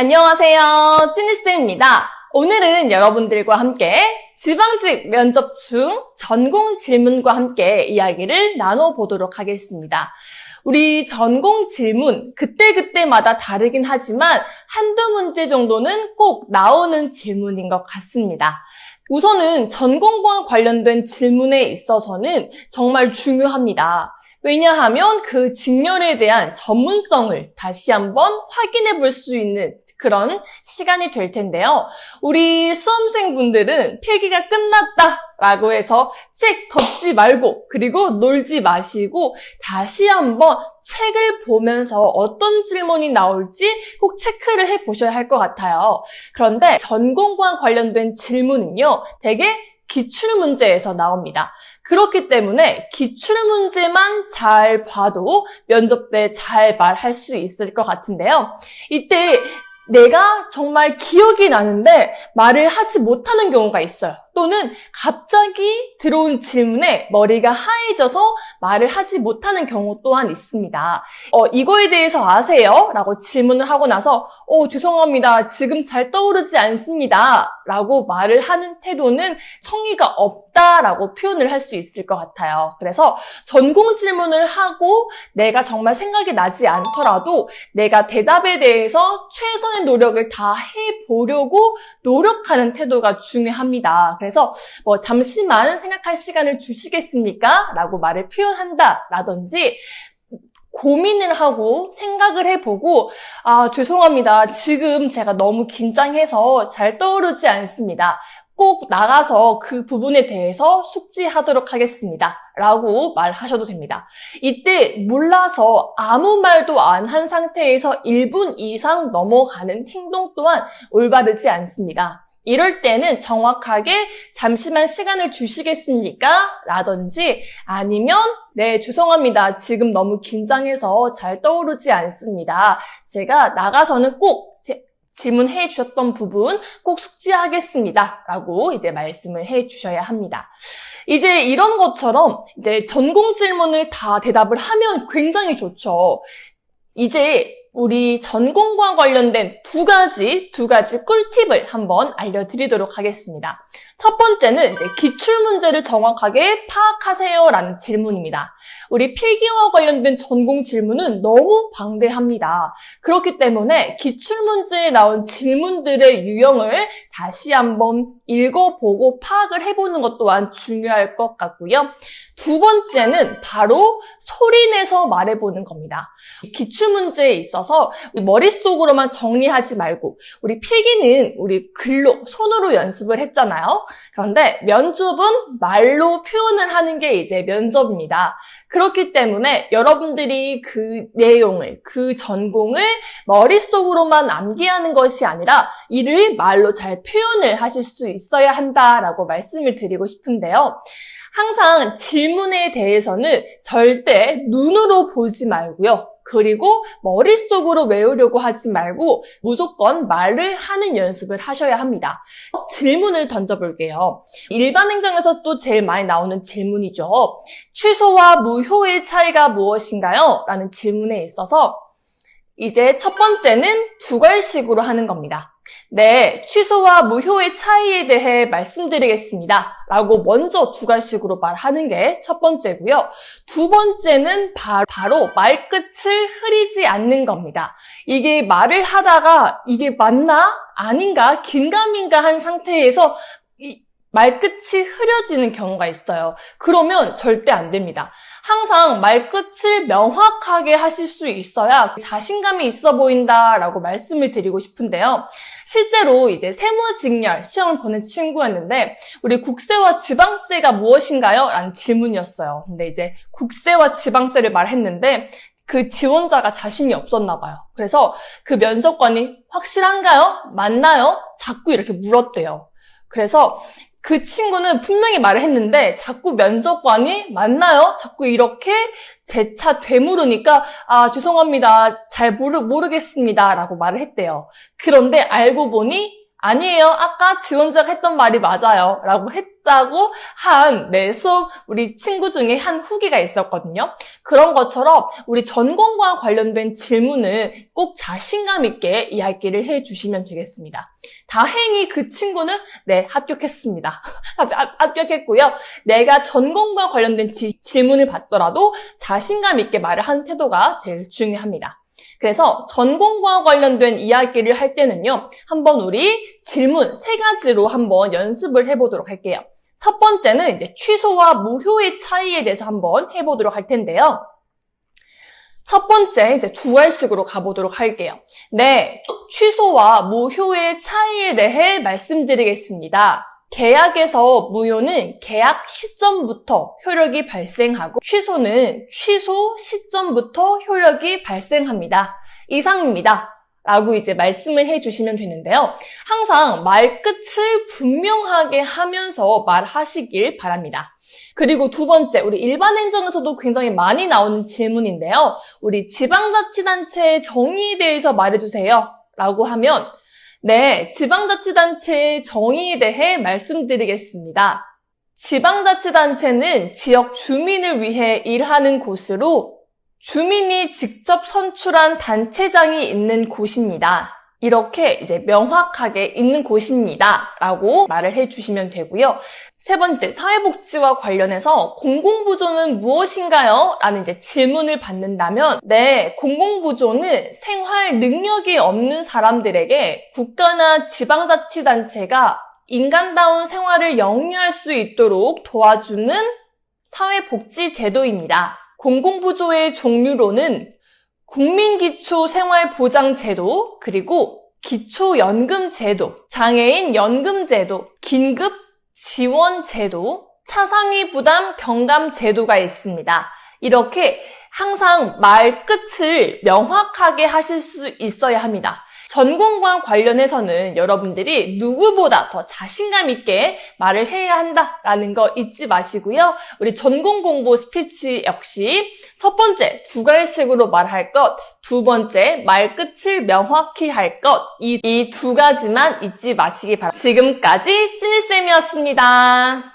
안녕하세요. 찐이쌤입니다. 오늘은 여러분들과 함께 지방직 면접 중 전공 질문과 함께 이야기를 나눠보도록 하겠습니다. 우리 전공 질문 그때그때마다 다르긴 하지만 한두 문제 정도는 꼭 나오는 질문인 것 같습니다. 우선은 전공과 관련된 질문에 있어서는 정말 중요합니다. 왜냐하면 그 직렬에 대한 전문성을 다시 한번 확인해 볼 수 있는 그런 시간이 될 텐데요. 우리 수험생분들은 필기가 끝났다라고 해서 책 덮지 말고 그리고 놀지 마시고 다시 한번 책을 보면서 어떤 질문이 나올지 꼭 체크를 해보셔야 할 것 같아요. 그런데 전공과 관련된 질문은요, 되게 기출문제에서 나옵니다. 그렇기 때문에 기출문제만 잘 봐도 면접 때 잘 말할 수 있을 것 같은데요. 이때 내가 정말 기억이 나는데 말을 하지 못하는 경우가 있어요. 또는 갑자기 들어온 질문에 머리가 하얘져서 말을 하지 못하는 경우 또한 있습니다. 이거에 대해서 아세요? 라고 질문을 하고 나서 죄송합니다. 지금 잘 떠오르지 않습니다. 라고 말을 하는 태도는 성의가 없다라고 표현을 할 수 있을 것 같아요. 그래서 전공 질문을 하고 내가 정말 생각이 나지 않더라도 내가 대답에 대해서 최선의 노력을 다 해보려고 노력하는 태도가 중요합니다. 그래서 잠시만 생각할 시간을 주시겠습니까? 라고 말을 표현한다 라든지 고민을 하고 생각을 해보고 죄송합니다. 지금 제가 너무 긴장해서 잘 떠오르지 않습니다. 꼭 나가서 그 부분에 대해서 숙지하도록 하겠습니다. 라고 말하셔도 됩니다. 이때 몰라서 아무 말도 안 한 상태에서 1분 이상 넘어가는 행동 또한 올바르지 않습니다. 이럴 때는 정확하게 잠시만 시간을 주시겠습니까? 라든지 아니면 네, 죄송합니다. 지금 너무 긴장해서 잘 떠오르지 않습니다. 제가 나가서는 꼭 질문해 주셨던 부분 꼭 숙지하겠습니다. 라고 이제 말씀을 해 주셔야 합니다. 이제 이런 것처럼 이제 전공 질문을 다 대답을 하면 굉장히 좋죠. 이제 우리 전공과 관련된 두 가지 꿀팁을 한번 알려드리도록 하겠습니다. 첫 번째는 이제 기출문제를 정확하게 파악하세요라는 질문입니다. 우리 필기와 관련된 전공 질문은 너무 방대합니다. 그렇기 때문에 기출문제에 나온 질문들의 유형을 다시 한번 읽어보고 파악을 해보는 것 또한 중요할 것 같고요. 두 번째는 바로 소리내서 말해보는 겁니다. 기출문제에 있어서 머릿속으로만 정리하지 말고 우리 필기는 우리 글로, 손으로 연습을 했잖아요. 그런데 면접은 말로 표현을 하는 게 이제 면접입니다. 그렇기 때문에 여러분들이 그 내용을, 그 전공을 머릿속으로만 암기하는 것이 아니라 이를 말로 잘 표현을 하실 수 있어야 한다라고 말씀을 드리고 싶은데요. 항상 질문에 대해서는 절대 눈으로 보지 말고요. 그리고 머릿속으로 외우려고 하지 말고 무조건 말을 하는 연습을 하셔야 합니다. 질문을 던져볼게요. 일반 행정에서 또 제일 많이 나오는 질문이죠. 취소와 무효의 차이가 무엇인가요? 라는 질문에 있어서 이제 첫 번째는 두괄식으로 하는 겁니다. 네, 취소와 무효의 차이에 대해 말씀드리겠습니다. 라고 먼저 두괄식으로 말하는 게 첫 번째고요. 두 번째는 바로 말끝을 흐리지 않는 겁니다. 이게 말을 하다가 이게 맞나? 아닌가? 긴가민가 한 상태에서 말끝이 흐려지는 경우가 있어요. 그러면 절대 안 됩니다. 항상 말끝을 명확하게 하실 수 있어야 자신감이 있어 보인다라고 말씀을 드리고 싶은데요. 실제로 이제 세무직렬 시험을 보는 친구였는데 우리 국세와 지방세가 무엇인가요? 라는 질문이었어요. 근데 이제 국세와 지방세를 말했는데 그 지원자가 자신이 없었나 봐요. 그래서 그 면접관이 확실한가요? 맞나요? 자꾸 이렇게 물었대요. 그래서 그 친구는 분명히 말을 했는데 자꾸 면접관이 맞나요? 자꾸 이렇게 재차 되물으니까 죄송합니다. 잘 모르겠습니다. 라고 말을 했대요. 그런데 알고 보니 아니에요. 아까 지원자가 했던 말이 맞아요. 라고 했다고 한 수업 우리 친구 중에 한 후기가 있었거든요. 그런 것처럼 우리 전공과 관련된 질문을 꼭 자신감 있게 이야기를 해주시면 되겠습니다. 다행히 그 친구는 합격했습니다. 합격했고요. 내가 전공과 관련된 질문을 받더라도 자신감 있게 말을 하는 태도가 제일 중요합니다. 그래서 전공과 관련된 이야기를 할 때는요, 한번 우리 질문 3가지로 한번 연습을 해보도록 할게요. 첫 번째는 이제 취소와 무효의 차이에 대해서 한번 해보도록 할 텐데요. 첫 번째, 이제 두알식으로 가보도록 할게요. 취소와 무효의 차이에 대해 말씀드리겠습니다. 계약에서 무효는 계약 시점부터 효력이 발생하고 취소는 취소 시점부터 효력이 발생합니다. 이상입니다. 라고 이제 말씀을 해주시면 되는데요. 항상 말끝을 분명하게 하면서 말하시길 바랍니다. 그리고 두 번째, 우리 일반 행정에서도 굉장히 많이 나오는 질문인데요. 우리 지방자치단체의 정의에 대해서 말해주세요. 라고 하면 지방자치단체의 정의에 대해 말씀드리겠습니다. 지방자치단체는 지역 주민을 위해 일하는 곳으로 주민이 직접 선출한 단체장이 있는 곳입니다. 이렇게 이제 명확하게 있는 곳입니다. 라고 말을 해주시면 되고요. 세 번째, 사회복지와 관련해서 공공부조는 무엇인가요? 라는 이제 질문을 받는다면 공공부조는 생활 능력이 없는 사람들에게 국가나 지방자치단체가 인간다운 생활을 영위할 수 있도록 도와주는 사회복지제도입니다. 공공부조의 종류로는 국민기초생활보장제도, 그리고 기초연금제도, 장애인연금제도, 긴급지원제도, 차상위부담 경감제도가 있습니다. 이렇게 항상 말끝을 명확하게 하실 수 있어야 합니다. 전공과 관련해서는 여러분들이 누구보다 더 자신감 있게 말을 해야 한다라는 거 잊지 마시고요. 우리 전공 공부 스피치 역시 첫 번째, 두갈식으로 말할 것, 두 번째, 말끝을 명확히 할 것, 이 두 가지만 잊지 마시기 바랍니다. 지금까지 찐이쌤이었습니다.